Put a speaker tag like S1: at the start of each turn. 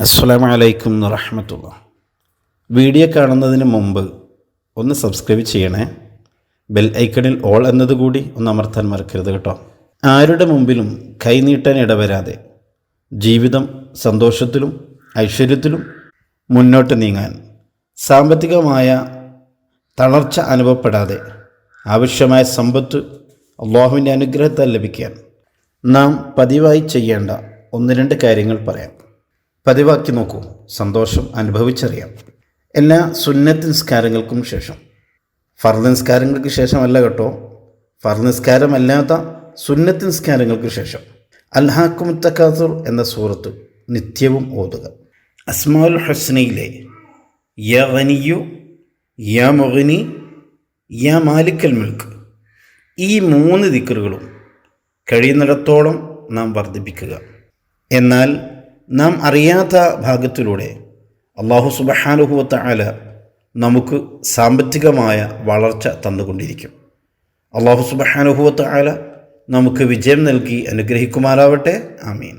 S1: അസ്സലാമു അലൈക്കും വറഹ്മത്തുള്ളാഹി. വീഡിയോ കാണുന്നതിന് മുമ്പ് ഒന്ന് സബ്സ്ക്രൈബ് ചെയ്യണേ. ബെൽ ഐക്കണിൽ ഓൾ എന്നതുകൂടി ഒന്ന് അമർത്താൻ മറക്കരുത് കേട്ടോ. ആരുടെ മുമ്പിലും കൈനീട്ടാൻ ഇടവരാതെ ജീവിതം സന്തോഷത്തിലും ഐശ്വര്യത്തിലും മുന്നോട്ട് നീങ്ങാൻ, സാമ്പത്തികമായ തളർച്ച അനുഭവപ്പെടാതെ ആവശ്യമായ സമ്പത്ത് അള്ളാഹുവിൻ്റെ അനുഗ്രഹത്താൽ ലഭിക്കാൻ നാം പതിവായി ചെയ്യേണ്ട 1-2 കാര്യങ്ങൾ പറയാം. പതിവാക്കി നോക്കൂ, സന്തോഷം അനുഭവിച്ചറിയാം. എല്ലാ സുന്നത്ത് നിസ്കാരങ്ങൾക്കും ശേഷം, ഫർദ് നിസ്കാരങ്ങൾക്ക് ശേഷമല്ല കേട്ടോ, ഫർദ് നിസ്കാരമല്ലാത്ത സുന്നത്ത് നിസ്കാരങ്ങൾക്ക് ശേഷം അൽഹാക്കുമുത് തകാസുർ എന്ന സൂറത്ത് നിത്യവും ഓതുക. അസ്മാഉൽ ഹുസ്നയിലെ യാ ഗനിയു, യാ മുഗ്നി, യാ മാലിക്കൽ മുൽക്ക്, ഈ 3 ദിക്റുകളും കഴിയുന്നിടത്തോളം നാം വർദ്ധിപ്പിക്കുക. എന്നാൽ നാം അറിയാത്ത ഭാഗത്തിലൂടെ അല്ലാഹു സുബ്ഹാനഹു വ തആല നമുക്ക് സാമ്പത്തികമായ വളർച്ച തന്നുകൊണ്ടിരിക്കും. അല്ലാഹു സുബ്ഹാനഹു വ തആല നമുക്ക് വിജയം നൽകി അനുഗ്രഹിക്കുമാറാവട്ടെ. ആമീൻ.